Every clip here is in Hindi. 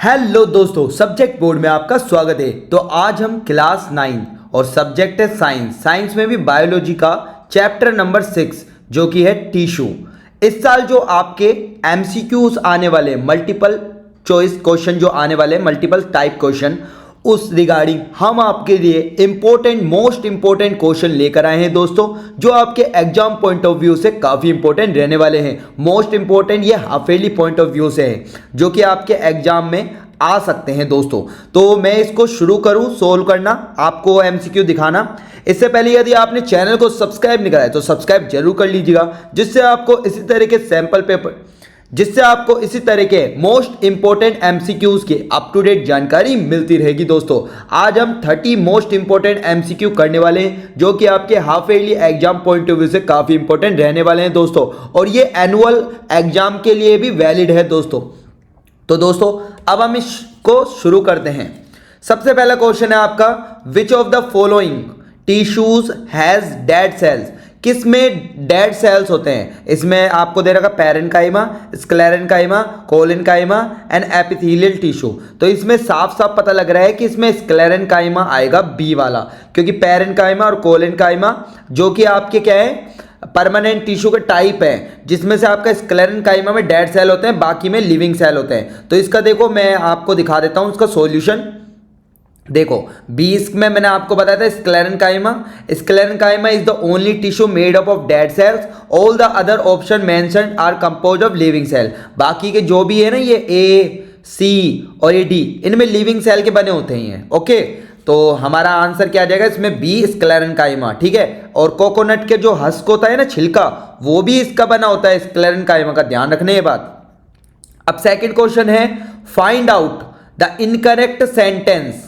हेलो दोस्तों, सब्जेक्ट बोर्ड में आपका स्वागत है। तो आज हम क्लास 9 और सब्जेक्ट है साइंस में भी बायोलॉजी का चैप्टर नंबर 6 जो कि है टिश्यू। इस साल जो आपके एमसीक्यूज आने वाले, मल्टीपल चॉइस क्वेश्चन जो आने वाले, मल्टीपल टाइप क्वेश्चन, उस रिगार्डिंग हम आपके लिए मोस्ट इंपॉर्टेंट क्वेश्चन लेकर आए हैं दोस्तों, जो आपके एग्जाम पॉइंट ऑफ व्यू से काफ़ी इंपॉर्टेंट रहने वाले हैं। मोस्ट इंपॉर्टेंट ये हाफेली पॉइंट ऑफ व्यू से है, जो कि आपके एग्जाम में आ सकते हैं दोस्तों। तो मैं इसको शुरू करूं सोल्व करना, आपको एमसीक्यू दिखाना। इससे पहले यदि आपने चैनल को सब्सक्राइब नहीं करा है तो सब्सक्राइब जरूर कर लीजिएगा, जिससे आपको इसी तरह के मोस्ट इंपॉर्टेंट एमसीक्यूज की अप टू डेट जानकारी मिलती रहेगी दोस्तों। आज हम 30 मोस्ट इंपॉर्टेंट एमसीक्यू करने वाले हैं, जो कि आपके half yearly exam point of view से काफ़ी इंपॉर्टेंट रहने वाले हैं दोस्तों, और ये एनुअल एग्जाम के लिए भी वैलिड है दोस्तों। तो दोस्तों अब हम इसको शुरू करते हैं। सबसे पहला क्वेश्चन है आपका, विच of the following tissues has dead cells? किस में डेड सेल्स होते हैं? इसमें आपको दे रखा parenchyma, sclerenchyma, collenchyma and epithelial tissue. तो इसमें साफ साफ पता लग रहा है कि इसमें स्क्लेरेन्काइमा आएगा बी वाला, क्योंकि पैरेन्काइमा और कोलेन्काइमा जो कि आपके क्या है, परमानेंट टिश्यू के टाइप है, जिसमें से आपका स्क्लेरेन्काइमा में डेड सेल होते हैं, बाकी में लिविंग सेल होते हैं। तो इसका देखो मैं आपको दिखा देता हूं इसका सॉल्यूशन। देखो 20 में मैंने आपको बताया था sclerenchyma is the only tissue made up of dead cells, all the other option mentioned are composed of living cell. बाकी के जो भी है ना, ये ए, सी और ये डी, इनमें लिविंग सेल के बने होते हैं। ओके, तो हमारा आंसर क्या आ जाएगा इसमें? B, sclerenchyma. ठीक है, और कोकोनट के जो हस्क होता है ना, छिलका, वो भी इसका बना होता है स्क्लेरेन्काइमा का, ध्यान रखने ये बात। अब सेकंड क्वेश्चन है, find out the incorrect sentence.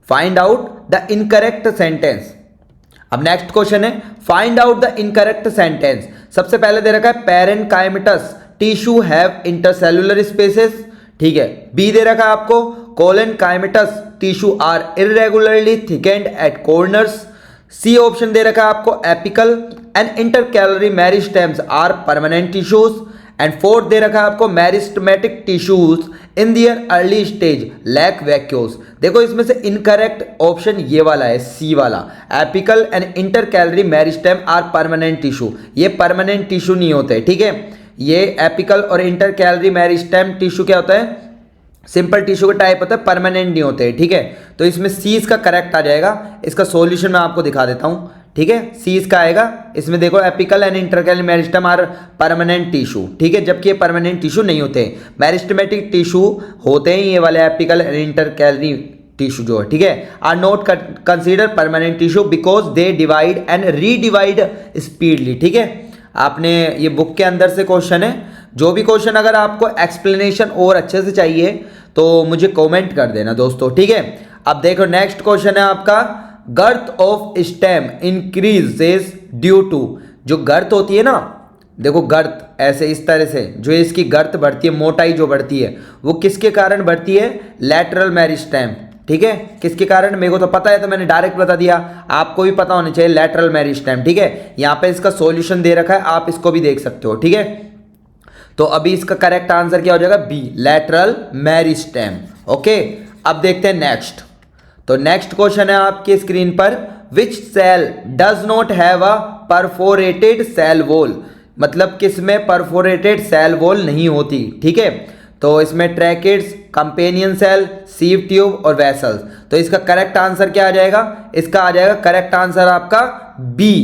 Find out the incorrect sentence. अब नेक्स्ट क्वेश्चन है, find out the incorrect sentence. सबसे पहले दे रखा है parenchymatous tissue have intercellular spaces. ठीक है, बी दे रखा है आपको collenchymatous tissue are irregularly thickened at corners. C option दे रखा है आपको apical and intercalary meristems are permanent tissues. And fourth दे रखा है आपको meristematic tissues in their early stage lack vacuoles. देखो इसमें से इनकरेक्ट ऑप्शन ये वाला है, सी वाला, apical and intercalary meristem are permanent tissue. ये परमानेंट टिश्यू नहीं होते, ठीक है। ये एपिकल और इंटरकैलरी मेरिस्टेम टिश्यू क्या होता है? सिंपल टिश्यू का टाइप होता है, परमानेंट नहीं होते, ठीक है। तो इसमें सी इसका करेक्ट आ जाएगा। इसका सॉल्यूशन मैं आपको दिखा देता हूं, ठीक है। सी इसका आएगा, इसमें देखो apical and intercalary meristem are permanent tissue, ठीक है, जबकि ये परमानेंट टिश्यू नहीं होते। मेरिस्टेमेटिक टिश्यू होते हैं ये वाले एपिकल एंड इंटरकैलरी टिश्यू जो है, ठीक है, are not consider permanent tissue because they divide and redivide speedily. ठीक है, आपने ये बुक के अंदर से क्वेश्चन है। जो भी क्वेश्चन अगर आपको एक्सप्लेनेशन और अच्छे से चाहिए तो मुझे कमेंट कर देना दोस्तों, ठीक है। अब देखो नेक्स्ट क्वेश्चन है आपका, girth of stem increases due to. जो गर्थ होती है ना, देखो गर्थ ऐसे इस तरह से जो इसकी गर्थ बढ़ती है, मोटाई जो बढ़ती है, वो किसके कारण बढ़ती है? लैटरल मेरिस्टेम, ठीक है। किसके कारण? मेरे को तो पता है तो मैंने डायरेक्ट बता दिया, आपको भी पता होना चाहिए, लैटरल मेरिस्टेम, ठीक है। यहाँ पे इसका सॉल्यूशन दे रखा है, आप इसको भी देख सकते हो, ठीक है। तो अभी इसका करेक्ट आंसर क्या हो जाएगा? B, lateral meristem. ओके, अब देखते हैं नेक्स्ट। तो नेक्स्ट क्वेश्चन है आपकी स्क्रीन पर, which cell does not have a perforated cell wall? मतलब किसमें परफोरेटेड सेल वॉल नहीं होती, ठीक है। तो इसमें tracheids, companion cell, sieve tube और वेसल्स। तो इसका करेक्ट आंसर क्या आ जाएगा? इसका आ जाएगा करेक्ट आंसर आपका बी,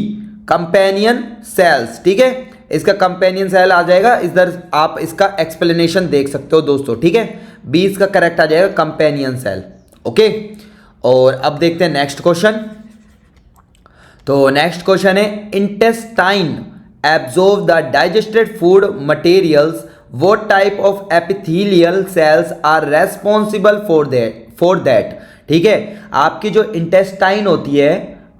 कंपेनियन सेल्स, ठीक है। इसका कंपेनियन सेल आ जाएगा, इधर आप इसका एक्सप्लेनेशन देख सकते हो दोस्तों, ठीक है। बी इसका करेक्ट आ जाएगा, कंपेनियन सेल। ओके, और अब देखते हैं नेक्स्ट क्वेश्चन। तो नेक्स्ट क्वेश्चन है, intestine absorb the digested food materials, what type of epithelial cells are responsible for that? ठीक है, आपकी जो इंटेस्टाइन होती है,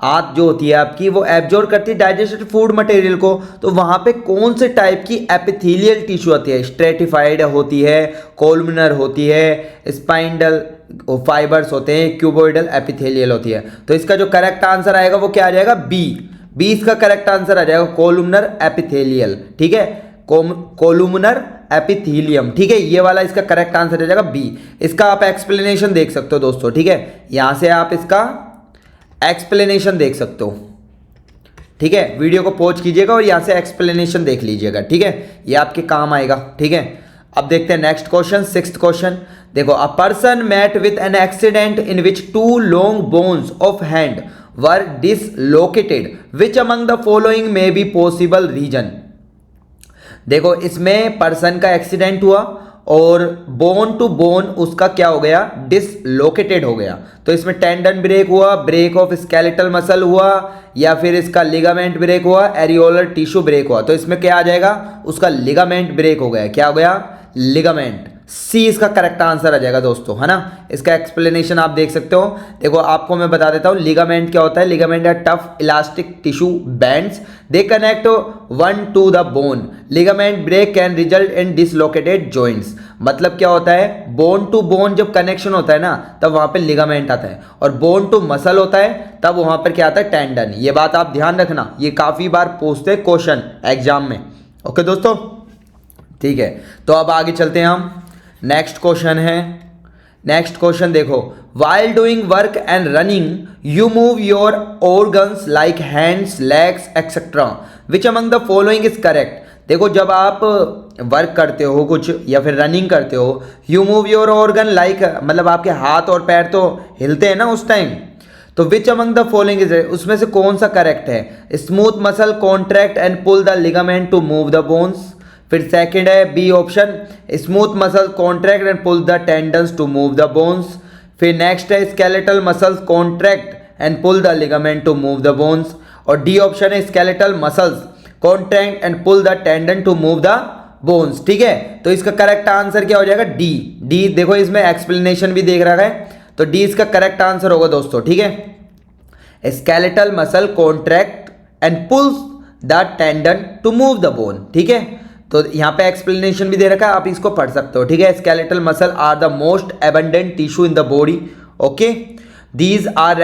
आंत जो होती है आपकी, वो एब्जॉर्ब करती है डाइजेस्टेड फूड मटेरियल को। तो वहां पे कौन से टाइप की एपिथेलियल टिश्यू होती है? स्ट्रेटिफाइड होती है, कोलमिनर होती है, स्पाइंडल फाइबर्स होते हैं, क्यूबोइडल एपिथेलियल होती है। तो इसका जो करेक्ट आंसर आएगा वो क्या आ जाएगा? बी। बी इसका करेक्ट आंसर आ जाएगा, कोलुमनर एपिथेलियल, ठीक है। Columnar epithelium. ठीक है, ये वाला इसका करेक्ट आंसर हो जाएगा बी। इसका आप एक्सप्लेनेशन देख सकते हो दोस्तों। ठीक है, यहां से आप इसका एक्सप्लेनेशन देख सकते हो। ठीक है, वीडियो को पॉज कीजिएगा और यहां से एक्सप्लेनेशन देख लीजिएगा। ठीक है, ये आपके काम आएगा। ठीक है, अब देखते हैं नेक्स्ट क्वेश्चन, सिक्स्थ क्वेश्चन। देखो, a person met with an accident in which 2 long bones of hand were dislocated, which among the following may be possible reason. देखो, इसमें पर्सन का एक्सीडेंट हुआ और बोन टू बोन उसका क्या हो गया, डिसलोकेटेड हो गया। तो इसमें टेंडन ब्रेक हुआ, ब्रेक ऑफ स्केलेटल मसल हुआ, या फिर इसका लिगामेंट ब्रेक हुआ, एरियोलर टिश्यू ब्रेक हुआ। तो इसमें क्या आ जाएगा, उसका लिगामेंट ब्रेक हो गया। क्या हो गया, लिगामेंट। सी इसका करेक्ट आंसर आ जाएगा दोस्तों, है ना। इसका एक्सप्लेनेशन आप देख सकते हो। देखो, आपको मैं बता देता हूं लिगामेंट क्या होता है। लिगामेंट है tough elastic tissue bands, they connect one to the bone. Ligament break can result in dislocated joints. मतलब क्या होता है, बोन टू बोन जब कनेक्शन होता है ना, तब वहां पे लिगामेंट आता है, और बोन टू मसल होता है तब वहां पर क्या आता है, टेंडन। ये बात आप ध्यान रखना, ये काफी बार पूछते हैं क्वेश्चन एग्जाम में। ओके दोस्तों, ठीक है, तो अब आगे चलते हैं हम। नेक्स्ट क्वेश्चन है, नेक्स्ट क्वेश्चन देखो, while doing work and running you move your organs like hands, legs etc. which among the following is correct। देखो, जब आप वर्क करते हो कुछ या फिर रनिंग करते हो, you move your organ like, मतलब आपके हाथ और पैर तो हिलते हैं ना उस टाइम। तो which among the following is, उसमें से कौन सा करेक्ट है। Smooth muscle contract and pull the ligament to move the bones. फिर सेकंड है B option, smooth muscle contract and pull the tendons to move the bones. फिर नेक्स्ट है skeletal muscles contract and pull the ligament to move the bones. और डी ऑप्शन है skeletal muscles contract and pull the tendon to move the bones. ठीक है, तो इसका करेक्ट आंसर क्या हो जाएगा, डी। डी देखो, इसमें एक्सप्लेनेशन भी देख रहा है, तो डी इसका करेक्ट आंसर होगा दोस्तों। ठीक है, skeletal muscle contract and pulls the tendon to move the bone. ठीक है, तो यहां पे एक्सप्लेनेशन भी दे रखा है, आप इसको पढ़ सकते हो। ठीक है, skeletal muscle are the most abundant tissue in the body. Okay, these are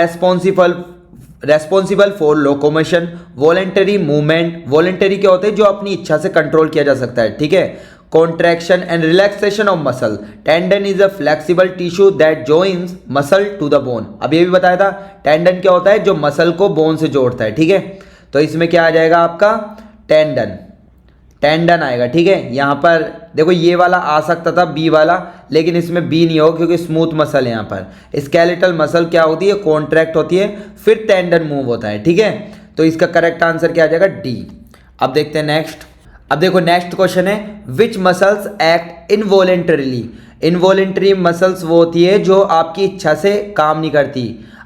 responsible for locomotion, voluntary movement. Voluntary क्या होते हैं, जो अपनी इच्छा से कंट्रोल किया जा सकता है। ठीक है, contraction and relaxation of muscle. Tendon is a flexible tissue that joins muscle to the bone. अब ये भी बताया था, टेंडन क्या होता है, जो मसल को बोन से जोड़ता है। ठीक है, तो इसमें क्या आ जाएगा आपका, टेंडन, टेंडन आएगा। ठीक है, यहां पर देखो ये वाला आ सकता था बी वाला, लेकिन इसमें बी नहीं होगा क्योंकि स्मूथ मसल है। यहां पर स्केलेटल मसल क्या होती है, कॉन्ट्रैक्ट होती है, फिर टेंडन मूव होता है। ठीक है, तो इसका करेक्ट आंसर क्या आ जाएगा, डी। अब देखते हैं नेक्स्ट। अब देखो, नेक्स्ट क्वेश्चन है, विच मसल्स एक्ट इनवॉलेंटरीली। इनवॉलेंटरी मसल्स वो होती है जो आपकी इच्छा से काम नहीं करती,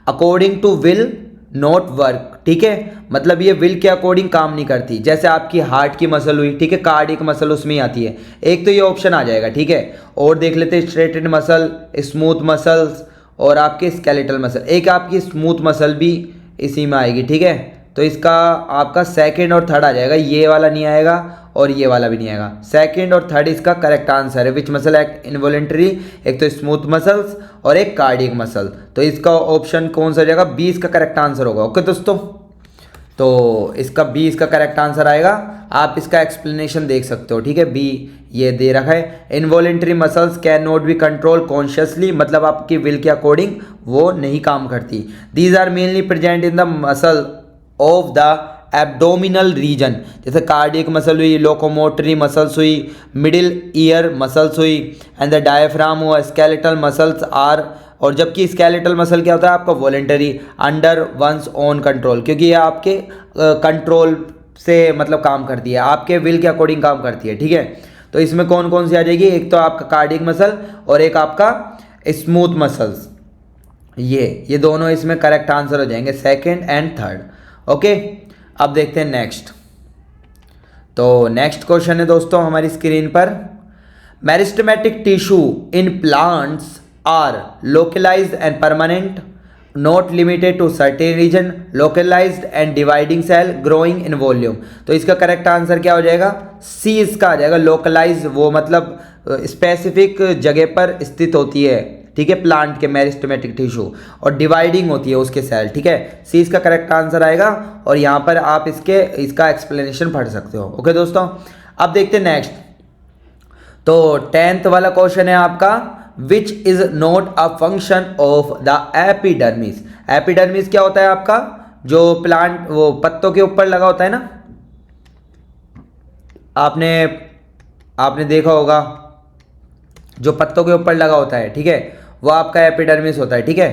according to will not work. ठीक है, मतलब ये विल के अकॉर्डिंग काम नहीं करती। जैसे आपकी हार्ट की मसल हुई, ठीक है, कार्डियक मसल उसमें ही आती है। एक तो ये ऑप्शन आ जाएगा। ठीक है, और देख लेते हैं, स्ट्रेटेड मसल, स्मूथ मसल्स और आपके स्केलेटल मसल। एक आपकी स्मूथ मसल भी इसी में आएगी। ठीक है, तो इसका आपका सेकंड और थर्ड आ जाएगा, ये वाला नहीं आएगा और ये वाला भी नहीं आएगा। सेकंड और थर्ड इसका करेक्ट आंसर है। विच मसल एक्ट इनवॉलेंटरी, एक तो स्मूथ मसल्स और एक कार्डियक मसल। तो इसका ऑप्शन कौन सा हो जाएगा, बी इसका करेक्ट आंसर होगा। ओके दोस्तों, तो इसका बी इसका करेक्ट आंसर आएगा। आप इसका एक्सप्लेनेशन देख सकते हो। ठीक है, बी ये दे रखा है, involuntary muscles can not be control consciously, मतलब आपकी विल के अकॉर्डिंग वो नहीं काम करती। These are mainly present in the muscle of the abdominal region. जैसे कार्डियक मसल हुई, लोकोमोटरी मसल्स हुई, मिडिल ईयर मसल्स हुई, एंड द डायफ्राम हुआ। स्केलेटल मसल्स आर, और जबकि स्केलेटल मसल क्या होता है आपका, voluntary, under one's own control, क्योंकि ये आपके कंट्रोल से मतलब काम करती है, आपके विल के अकॉर्डिंग काम करती है। ठीक है, तो इसमें कौन कौन सी आ जाएगी, एक तो आपका कार्डियक मसल और एक आपका स्मूथ मसल्स। ये दोनों इसमें करेक्ट आंसर हो जाएंगे, सेकेंड एंड थर्ड। ओके, अब देखते हैं नेक्स्ट। तो नेक्स्ट क्वेश्चन है दोस्तों हमारी स्क्रीन पर, meristematic tissue in plants are localised and permanent, not limited to certain region, localised and dividing cell, growing in volume. तो इसका करेक्ट आंसर क्या हो जाएगा, सी इसका आ जाएगा। लोकलाइज वो मतलब स्पेसिफिक जगह पर स्थित होती है। ठीक है, प्लांट के मेरिस्टेमेटिक टिश्यू, और डिवाइडिंग होती है उसके सेल। ठीक है, सी इसका करेक्ट आंसर आएगा, और यहाँ पर आप इसका एक्सप्लेनेशन पढ़ सकते हो। ओके दोस्तों, अब देखते हैं नेक्स्ट। तो 10th वाला क्वेश्चन है आपका, which is not a function of the epidermis. Epidermis क्या होता है आपका, जो प्लांट वो पत्तों के ऊपर लगा होता है ना, आपने देखा होगा, जो पत्तों के ऊपर लगा होता है, ठीक है, वो आपका एपिडर्मिस होता है, ठीक है।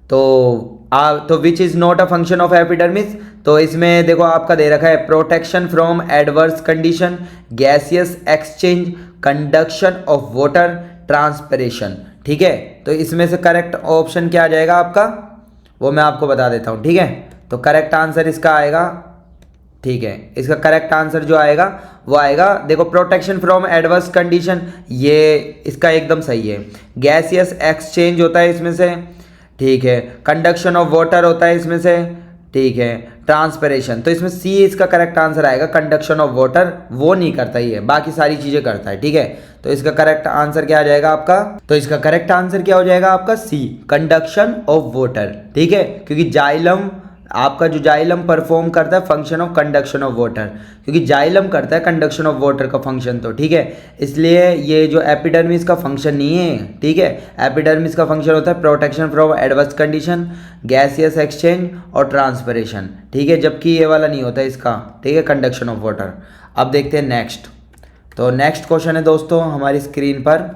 तो which is not a function of epidermis, तो इसमें देखो आपका दे रखा है protection from adverse condition, gaseous exchange, conduction of water, transpiration, ठीक है। तो इसमें से करेक्ट ऑप्शन क्या आ जाएगा आपका, वो मैं आपको बता देता हूँ, ठीक है। तो करेक्ट आंसर इसका आएगा, ठीक है, इसका करेक्ट आंसर जो आएगा वो आएगा, देखो प्रोटेक्शन फ्रॉम एडवर्स कंडीशन, ये इसका एकदम सही है। गैसियस एक्सचेंज होता है इसमें से, ठीक है। कंडक्शन ऑफ वाटर होता है इसमें से, ठीक है। ट्रांसपिरेशन, तो इसमें सी इसका करेक्ट आंसर आएगा। कंडक्शन ऑफ वाटर वो नहीं करता ही है, बाकी सारी चीजें करता है, ठीक है। तो इसका करेक्ट आंसर क्या आ जाएगा आपका, तो इसका करेक्ट आंसर क्या हो जाएगा आपका, सी, कंडक्शन ऑफ वाटर, ठीक है। क्योंकि जाइलम, आपका जो जाइलम परफॉर्म करता है function of conduction of water, क्योंकि जाइलम करता है कंडक्शन ऑफ वाटर का फंक्शन, तो ठीक है। इसलिए ये जो एपिडर्मिस का फंक्शन नहीं है, ठीक है। एपिडर्मिस का फंक्शन होता है protection from adverse condition, gaseous exchange और ट्रांसपिरेशन, ठीक है, जबकि ये वाला नहीं होता इसका, ठीक है, कंडक्शन ऑफ वाटर। अब देखते हैं नेक्स्ट। तो नेक्स्ट क्वेश्चन है दोस्तों हमारी स्क्रीन पर,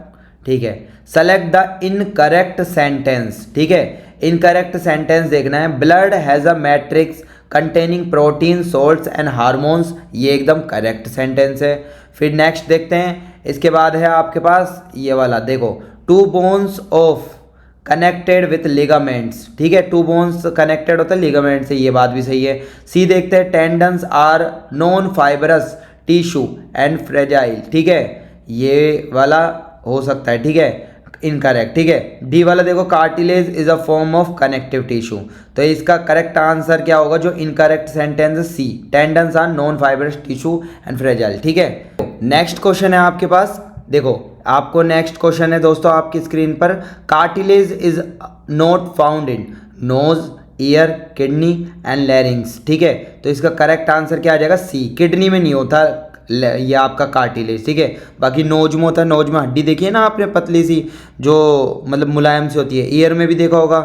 ठीक है। सेलेक्ट द इनकरेक्ट सेंटेंस, ठीक है। इनकरेक्ट सेंटेंस देखना है, blood has a matrix containing protein, salts and hormones, ये एकदम करेक्ट सेंटेंस है। फिर नेक्स्ट देखते हैं, इसके बाद है आपके पास ये वाला, देखो, two bones of connected with ligaments, ठीक है, टू बोन्स कनेक्टेड होता है लिगामेंट से, ये बात भी सही है। सी देखते हैं, tendons are non fibrous tissue and fragile, ठीक है, ये वाला हो सकता है, ठीक है, इनकरेक्ट, ठीक है। डी वाला देखो, cartilage is a form of connective tissue, तो इसका करेक्ट आंसर क्या होगा, जो incorrect sentence C, tendons are non fibrous tissue and fragile, ठीक है। नेक्स्ट क्वेश्चन है आपके पास, देखो आपको नेक्स्ट क्वेश्चन है दोस्तों आपकी स्क्रीन पर, cartilage is not found in knows, year, kidney and लैरिंग्स, ठीक है। तो इसका करेक्ट आंसर क्या आ जाएगा, सी, किडनी में नहीं होता ये आपका कार्टिलेज, ठीक है। बाकी नोज में होता है, नोज में हड्डी देखी है ना आपने, पतली सी, जो मतलब मुलायम सी होती है। ईयर में भी देखा होगा,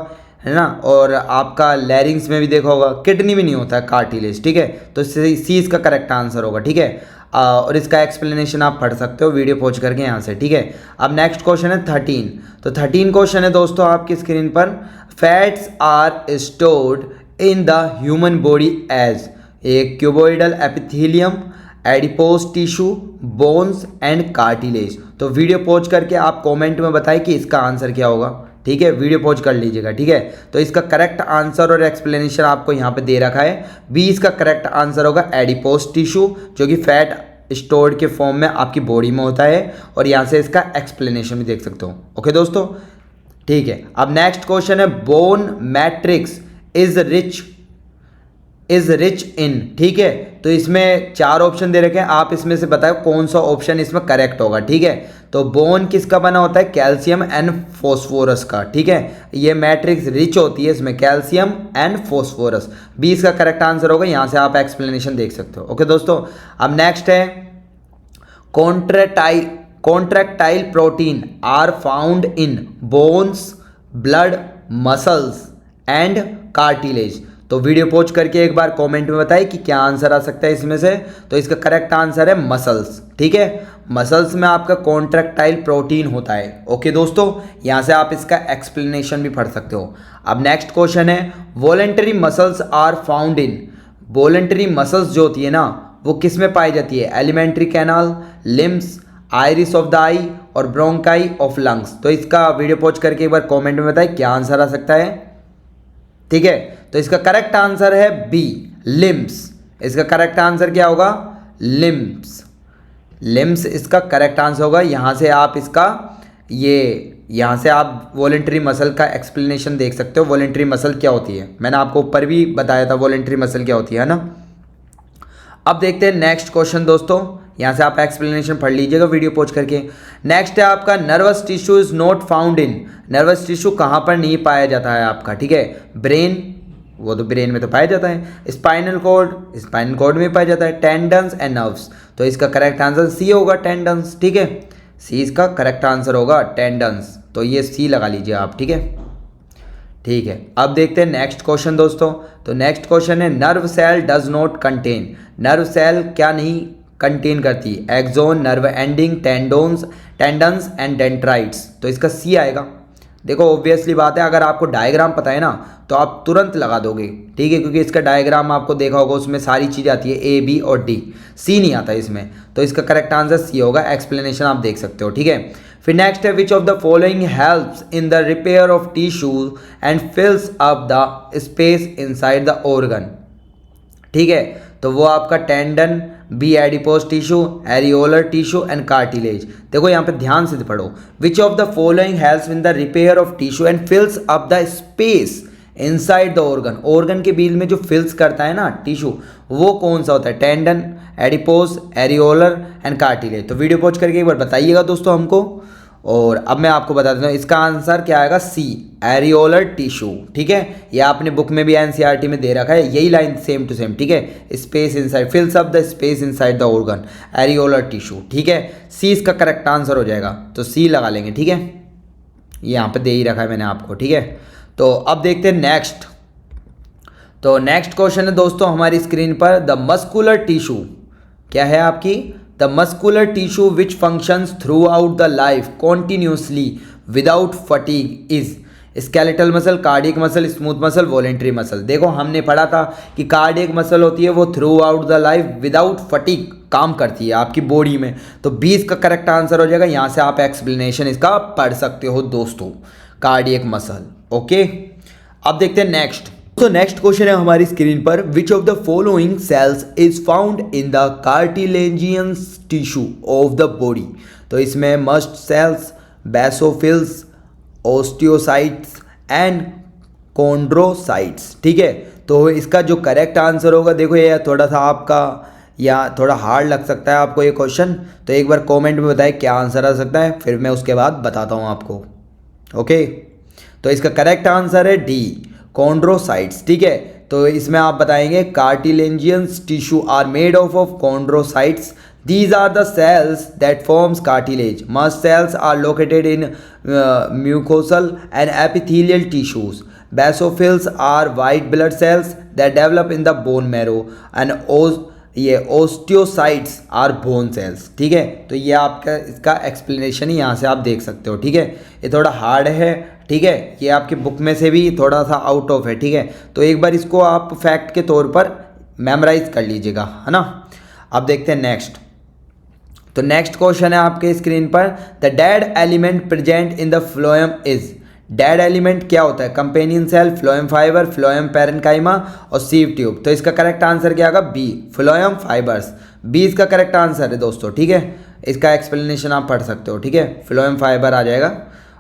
है ना, और आपका लैरिंग्स में भी देखा होगा। किडनी में नहीं होता है कार्टिलेज, ठीक है। तो सी इसका करेक्ट आंसर होगा, ठीक है। और इसका एक्सप्लेनेशन आप पढ़ सकते हो वीडियो पहुंच करके यहाँ से, ठीक है। अब नेक्स्ट क्वेश्चन है 13। तो 13 क्वेश्चन है दोस्तों आपकी स्क्रीन पर, fats are stored in the human body as a cuboidal epithelium, adipose tissue, bones and cartilage. तो वीडियो पॉज करके आप कमेंट में बताएं कि इसका आंसर क्या होगा, ठीक है, वीडियो पॉज कर लीजिएगा, ठीक है। तो इसका करेक्ट आंसर और एक्सप्लेनेशन आपको यहाँ पे दे रखा है, बी इसका करेक्ट आंसर होगा, एडिपोज टिश्यू, जो कि फैट स्टोर्ड के फॉर्म में आपकी बॉडी में होता है, और यहाँ से इसका एक्सप्लेनेशन भी देख सकते हो। ओके दोस्तों, ठीक है। अब नेक्स्ट क्वेश्चन है, bone matrix is rich in, ठीक है। तो इसमें 4 ऑप्शन दे रखे हैं, आप इसमें से बताओ कौन सा ऑप्शन इसमें करेक्ट होगा, ठीक है। तो बोन किसका बना होता है, कैल्शियम एंड फॉस्फोरस का, ठीक है। ये मैट्रिक्स रिच होती है इसमें कैल्शियम एंड फॉस्फोरस, बी इसका करेक्ट आंसर होगा, यहाँ से आप एक्सप्लेनेशन देख सकते हो। ओके दोस्तों, अब नेक्स्ट है, contractile protein are found in bones, blood, muscles and cartilage. तो वीडियो पॉज करके एक बार कमेंट में बताएं कि क्या आंसर आ सकता है इसमें से। तो इसका करेक्ट आंसर है मसल्स, ठीक है। मसल्स में आपका कॉन्ट्रैक्टाइल प्रोटीन होता है। ओके दोस्तों, यहाँ से आप इसका एक्सप्लेनेशन भी पढ़ सकते हो। अब नेक्स्ट क्वेश्चन है, voluntary muscles are found in, voluntary muscles जो होती है ना, वो किस में पाई जाती है, alimentary canal, limbs, iris of the eye और ब्रोंकाई ऑफ लंग्स। तो इसका वीडियो पॉज करके एक बार कमेंट में बताएं क्या आंसर आ सकता है, ठीक है। तो इसका करेक्ट आंसर है बी, लिम्स। इसका करेक्ट आंसर क्या होगा, लिम्स, लिम्स इसका करेक्ट आंसर होगा। यहाँ से आप इसका यहाँ से आप वॉलेंटरी मसल का एक्सप्लेनेशन देख सकते हो, वॉलेंटरी मसल क्या होती है, मैंने आपको ऊपर भी बताया था वॉलेंटरी मसल क्या होती है ना। अब देखते हैं नेक्स्ट क्वेश्चन दोस्तों, यहाँ से आप एक्सप्लेनेशन पढ़ लीजिएगा वीडियो पॉज करके। नेक्स्ट है आपका, nervous tissue is not found in, nervous tissue कहाँ पर नहीं पाया जाता है आपका, ठीक है, ब्रेन, वो तो ब्रेन में तो पाया जाता है। स्पाइनल कॉर्ड में पाया जाता है। टेंडन्स एंड नर्व्स, तो इसका करेक्ट आंसर सी होगा, टेंडन्स। ठीक है, सी इसका करेक्ट आंसर होगा, टेंडन्स। तो ये सी लगा लीजिए आप। ठीक है, ठीक है। अब देखते हैं नेक्स्ट क्वेश्चन दोस्तों। तो नेक्स्ट क्वेश्चन है nerve cell does not contain. Nerve cell क्या नहीं कंटेन करती? Axon, nerve ending, tendons and dendrites. तो इसका सी आएगा। देखो ऑब्वियसली बात है, अगर आपको डायग्राम पता है ना तो आप तुरंत लगा दोगे। ठीक है, क्योंकि इसका डायग्राम आपको देखा होगा, उसमें सारी चीज़ें आती है, ए बी और डी, सी नहीं आता इसमें। तो इसका करेक्ट आंसर सी होगा। एक्सप्लेनेशन आप देख सकते हो। ठीक है, फिर नेक्स्ट है which of the following helps in the repair of tissues and fills up the space inside the organ. ठीक है, तो वो आपका tendon, B adipose tissue, areolar tissue and cartilage. देखो यहाँ पे ध्यान से पढ़ो। Which of the following helps in the repair of tissue and fills up the space inside the organ. Organ के बीच में जो फिल्स करता है ना टिश्यू, वो कौन सा होता है? Tendon, adipose, areolar and cartilage. तो वीडियो पॉज करके एक बार बताइएगा दोस्तों हमको। और अब मैं आपको बता देता हूँ इसका आंसर क्या आएगा, सी, एरियोलर टिश्यू। ठीक है, ये आपने बुक में भी एनसीईआरटी में दे रखा है, यही लाइन सेम टू सेम। ठीक है, space inside, fills up the space inside the organ, areolar tissue. ठीक है, सी इसका करेक्ट आंसर हो जाएगा। तो सी लगा लेंगे। ठीक है, यहाँ पे दे ही रखा है मैंने आपको। ठीक है, तो अब देखते हैं नेक्स्ट। तो नेक्स्ट क्वेश्चन है दोस्तों हमारी स्क्रीन पर, द मस्कुलर टिश्यू क्या है आपकी? The muscular tissue which functions through out the life continuously without fatigue is skeletal muscle, cardiac muscle, smooth muscle, voluntary muscle. देखो हमने पढ़ा था कि कार्डियक मसल होती है वो through out the life without fatigue काम करती है आपकी बॉडी में। तो 20 का करेक्ट आंसर हो जाएगा। यहाँ से आप एक्सप्लेनेशन इसका पढ़ सकते हो दोस्तों, कार्डियक मसल। ओके, अब देखते हैं नेक्स्ट। तो नेक्स्ट क्वेश्चन है हमारी स्क्रीन पर, which of the following cells is found in the cartilaginous tissue of the body. तो इसमें mast cells, basophils, osteocytes and chondrocytes. ठीक है, तो इसका जो करेक्ट आंसर होगा, देखो ये थोड़ा सा आपका या थोड़ा हार्ड लग सकता है आपको ये क्वेश्चन, तो एक बार कमेंट में बताएं क्या आंसर आ सकता है, फिर मैं उसके बाद बताता हूँ आपको। ओके, तो इसका करेक्ट आंसर है डी, कॉन्ड्रोसाइट्स। ठीक है, तो इसमें आप बताएंगे cartilaginous tissue are made of chondrocytes. These are the cells that forms cartilage. Mast cells are located in mucosal and epithelial tissues. Basophils are white blood cells that develop in the bone marrow and ये ओस्टियोसाइट्स आर बोन सेल्स। ठीक है, तो ये आपका इसका एक्सप्लेनेशन ही यहाँ से आप देख सकते हो। ठीक है, ये थोड़ा हार्ड है। ठीक है, ये आपकी बुक में से भी थोड़ा सा आउट ऑफ है। ठीक है, तो एक बार इसको आप फैक्ट के तौर पर मेमोराइज कर लीजिएगा, है ना। अब देखते हैं नेक्स्ट। तो नेक्स्ट क्वेश्चन है आपके स्क्रीन पर, the dead element present in the phloem is. Dead element क्या होता है? Companion cell, phloem fibre, phloem parenchyma और सीव ट्यूब। तो इसका करेक्ट आंसर क्या होगा? B, phloem fibres. बी इसका करेक्ट आंसर है दोस्तों। ठीक है, इसका एक्सप्लेनेशन आप पढ़ सकते हो। ठीक है, फ्लोएम फाइबर आ जाएगा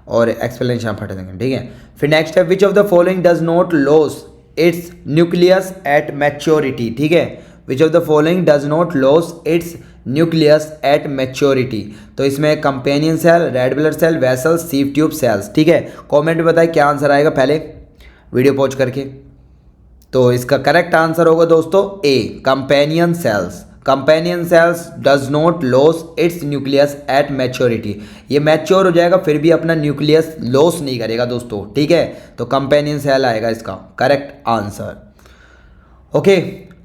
और एक्सप्लेनेशन आप पढ़ देंगे। ठीक है, फिर नेक्स्ट है which of the following does not loss its nucleus at maturity. ठीक है, which of the following does not loss its nucleus at maturity. तो इसमें companion cell, red blood cell, vessel, sieve tube cells. ठीक है, कमेंट में बताएं क्या आंसर आएगा पहले वीडियो पॉज करके। तो इसका करेक्ट आंसर होगा दोस्तों A, companion cells. Companion cells does not loss its nucleus at maturity. ये मैच्योर हो जाएगा फिर भी अपना न्यूक्लियस लॉस नहीं करेगा दोस्तों। ठीक है, तो कंपेनियन सेल आएगा इसका करेक्ट आंसर। ओके,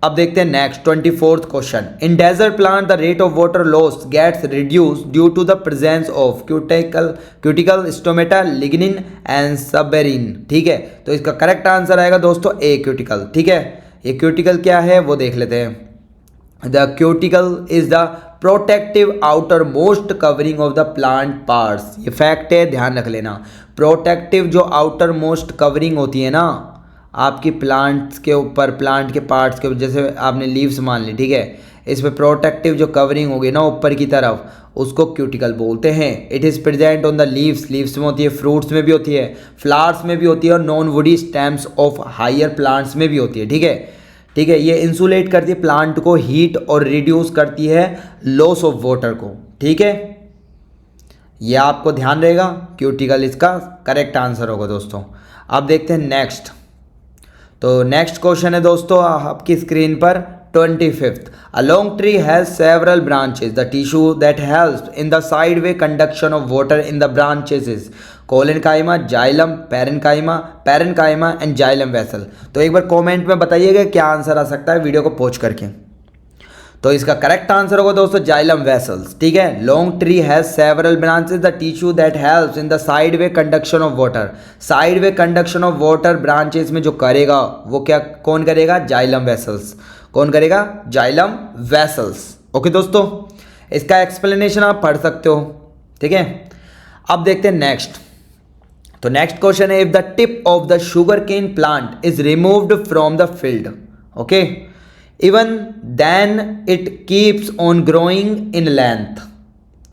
अब देखते हैं next 24th question. In desert plant the rate of water loss gets reduce due to the presence of cuticle stomata, lignin and suberin. ठीक है, तो इसका करेक्ट आंसर आएगा दोस्तों ए, क्यूटिकल। ठीक है, ये क्यूटिकल क्या है वो देख लेते हैं। The cuticle is the protective outer most covering of the plant parts. ये फैक्ट है, ध्यान रख लेना। प्रोटेक्टिव जो आउटर मोस्ट कवरिंग होती है ना आपकी प्लांट्स के ऊपर, प्लांट के पार्ट्स के ऊपर, जैसे आपने लीव्स मान ली। ठीक है, इस पर प्रोटेक्टिव जो कवरिंग होगी ना ऊपर की तरफ, उसको क्यूटिकल बोलते हैं। It is present on the leaves. Leaves में होती है, फ्रूट्स में भी होती है, फ्लावर्स में भी होती है और non woody stems of higher plants में भी होती है। ठीक है, ठीक है, ये इंसुलेट करती है प्लांट को हीट और रिड्यूस करती है लॉस ऑफ वाटर को। ठीक है, ये आपको ध्यान रहेगा, क्यूटिकल इसका करेक्ट आंसर होगा दोस्तों। अब देखते हैं नेक्स्ट। तो नेक्स्ट क्वेश्चन है दोस्तों आपकी स्क्रीन पर 25th. A long tree has several branches. The tissue that helps in the sideway conduction of water in the branches is collenchyma, xylem, parenchyma and xylem vessel. तो एक बार कमेंट में बताइएगा क्या आंसर आ सकता है वीडियो को पॉज करके. तो इसका करेक्ट आंसर होगा दोस्तों जाइलम वेसल्स. ठीक है. Long tree has several branches. The tissue that helps in the sideway conduction of water. Sideway conduction of water branches में जो करेगा वो क्या कौन करेगा? Xylem vessels. कौन करेगा? Xylem vessels. ओके दोस्तों, इसका एक्सप्लेनेशन आप पढ़ सकते हो. ठीक है. अब देखते हैं नेक्स्ट. तो नेक्स्ट क्वेश्चन है, if the tip of the sugar cane plant is removed from the field, okay, even then it keeps on growing in length.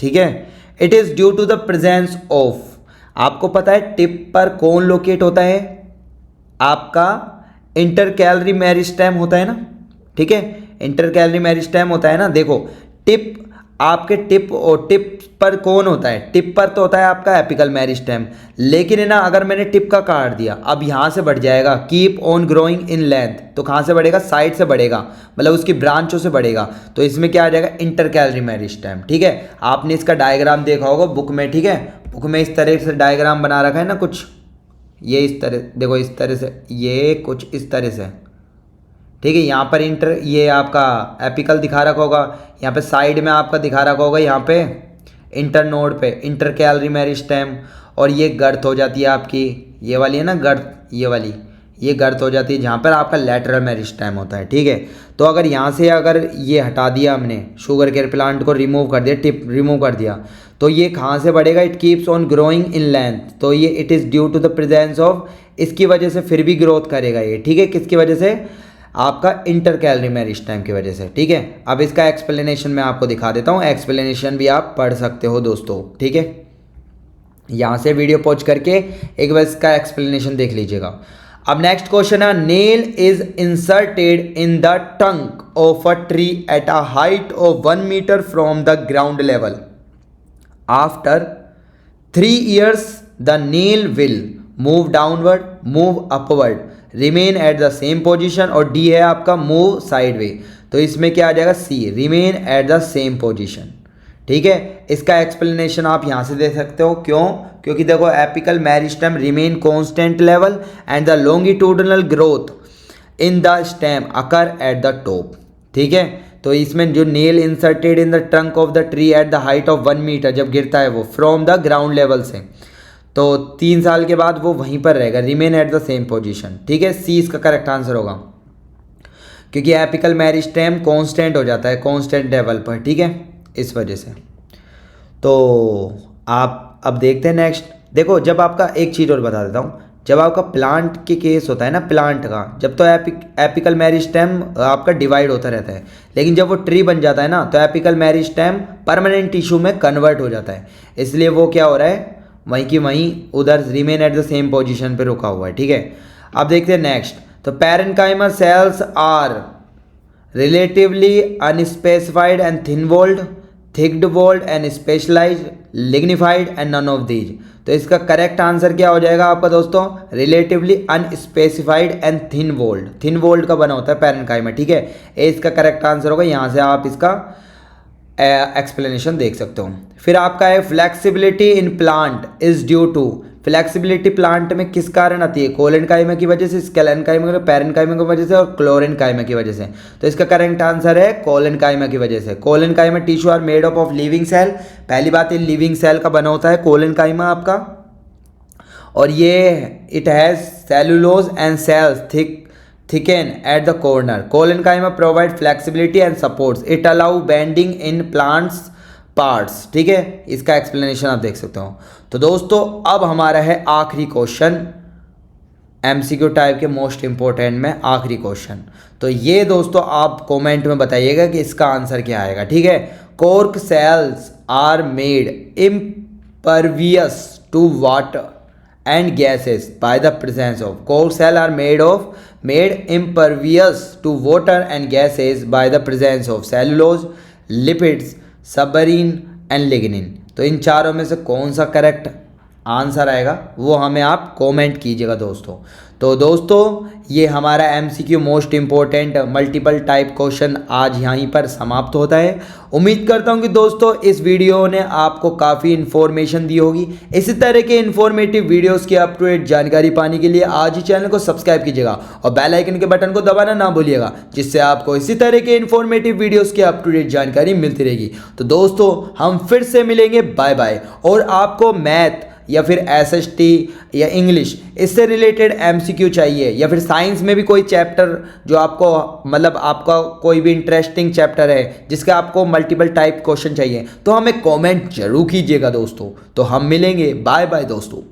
ठीक है. It is due to the presence of. आपको पता है टिप पर कौन लोकेट होता है? आपका इंटरकैलरी मेरिस्टेम होता है ना. ठीक है. इंटरकैलरी मेरिस्टेम होता है ना. देखो टिप, आपके टिप और टिप पर कौन होता है? टिप पर तो होता है आपका एपिकल मेरिस्टेम. लेकिन है ना, अगर मैंने टिप का काट दिया, अब यहाँ से बढ़ जाएगा. Keep on growing in length, तो कहाँ से बढ़ेगा? साइड से बढ़ेगा, मतलब उसकी ब्रांचों से बढ़ेगा. तो इसमें क्या आ जाएगा? Intercalary meristem. ठीक है. आपने इसका डायग्राम देखा होगा बुक में. ठीक है. बुक में इस तरह से डायग्राम बना रखा है ना कुछ, ये इस तरह, देखो इस तरह से, ये कुछ इस तरह से. ठीक है. यहाँ पर ये आपका एपिकल दिखा रखा होगा, यहाँ पे साइड में आपका दिखा रखा होगा, यहाँ पे इंटर नोड पे इंटरकैलरी मेरिस्टेम. और ये गर्थ हो जाती है आपकी, ये वाली है ना गर्थ, ये वाली, ये गर्थ हो जाती है जहाँ पर आपका लैटरल मेरिस्टेम होता है. ठीक है. तो अगर यहाँ से अगर ये हटा दिया हमने, शुगर केयर प्लांट को रिमूव कर दिया, टिप रिमूव कर दिया, तो ये कहाँ से बढ़ेगा? It keeps on growing in length. तो ये it is due to the presence of, इसकी वजह से फिर भी ग्रोथ करेगा ये. ठीक है. किसकी वजह से? आपका इंटरकैलरी मेरिस्टेम की वजह से. ठीक है. अब इसका एक्सप्लेनेशन मैं आपको दिखा देता हूँ. एक्सप्लेनेशन भी आप पढ़ सकते हो दोस्तों. ठीक है. यहाँ से वीडियो पॉज करके एक बार इसका एक्सप्लेनेशन देख लीजिएगा. अब नेक्स्ट क्वेश्चन है, nail is inserted in the trunk of a tree at a height of 1 metre from the ground level. After 3 years the nail will move downward, move upward, remain at the same position. और डी है आपका मूव साइडवे. तो इसमें क्या आ जाएगा? C, remain at the same position. ठीक है. इसका एक्सप्लेनेशन आप यहाँ से दे सकते हो. क्यों? क्योंकि देखो apical meristem remain constant level and the longitudinal growth in the stem occur at the top. ठीक है. तो इसमें जो nail inserted in the trunk of the tree at the height of 1 metre जब गिरता है वो फ्रॉम द ग्राउंड लेवल से, तो 3 साल के बाद वो वहीं पर रहेगा, remain at the same position. ठीक है. सी इसका करेक्ट आंसर होगा, क्योंकि एपिकल मेरिस्टेम कांस्टेंट हो जाता है कांस्टेंट लेवल पर. ठीक है. इस वजह से. तो आप अब देखते हैं नेक्स्ट. देखो जब आपका एक चीज़ और बता देता हूँ, जब आपका प्लांट के केस होता है ना, प्लांट का, जब तो एपिकल मेरिस्टेम आपका डिवाइड होता रहता है, लेकिन जब वो ट्री बन जाता है ना, तो एपिकल मेरिस्टेम परमानेंट टिश्यू में कन्वर्ट हो जाता है. इसलिए वो क्या हो रहा है? वहीं की वहीं उधर remain at the same position पे रुका हुआ है. ठीक है. अब देखते हैं नेक्स्ट. तो parenchyma cells are relatively unspecified and thin walled, thick walled and specialised, lignified and none of these. तो इसका करेक्ट आंसर क्या हो जाएगा आपका दोस्तों? Relatively unspecified and thin walled. Thin walled का बना होता है पैरेनकाइमा. ठीक है. ए इसका करेक्ट आंसर होगा. यहाँ से आप इसका एक्सप्लेनेशन देख सकते हो. फिर आपका है, flexibility in plant is due to. Flexibility plant में किस कारण आती है? कोलेनकाइमा की वजह से, स्केलेनकाइमा, पैरेनकाइमा की वजह से और क्लोरेनकाइमा की वजह से. तो इसका करेक्ट आंसर है कोलेनकाइमा की वजह से. Collenchyma tissue are made of living cell. पहली बात, ये लिविंग सेल का बना होता है कोलेनकाइमा आपका. और ये it has cellulose and cells thicken at the corner. Collenchyma provide flexibility and supports. It allow bending in plants parts. ठीक है. इसका एक्सप्लेनेशन आप देख सकते हो. तो दोस्तों अब हमारा है आखिरी क्वेश्चन, एमसीक्यू टाइप के मोस्ट इंपॉर्टेंट में आखिरी क्वेश्चन. तो ये दोस्तों आप कमेंट में बताइएगा कि इसका आंसर क्या आएगा. ठीक है. Cork cells are made impervious to water and gases by the presence of. Cork cell are made impervious to water and gases by the presence of cellulose, lipids, suberin and lignin. तो इन चारों में से कौन सा करेक्ट आंसर आएगा वो हमें आप कमेंट कीजिएगा दोस्तों। तो दोस्तों ये हमारा MCQ most important multiple type question आज यहीं पर समाप्त होता है। उम्मीद करता हूँ कि दोस्तों इस वीडियो ने आपको काफ़ी इन्फॉर्मेशन दी होगी। इसी तरह के इन्फॉर्मेटिव वीडियोस की अप टू डेट जानकारी पाने के लिए आज ही चैनल को सब्सक्राइब कीजिएगा और बेल आइकन के बटन को दबाना ना भूलिएगा, जिससे आपको इसी तरह के इन्फॉर्मेटिव वीडियोस की अप टू डेट जानकारी मिलती रहेगी। तो दोस्तों हम फिर से मिलेंगे, बाय बाय। और आपको मैथ या फिर एसएसटी या इंग्लिश इससे रिलेटेड एमसीक्यू चाहिए, या फिर साइंस में भी कोई चैप्टर जो आपको मतलब आपका कोई भी इंटरेस्टिंग चैप्टर है जिसका आपको मल्टीपल टाइप क्वेश्चन चाहिए, तो हमें कमेंट जरूर कीजिएगा दोस्तों। तो हम मिलेंगे, बाय बाय दोस्तों।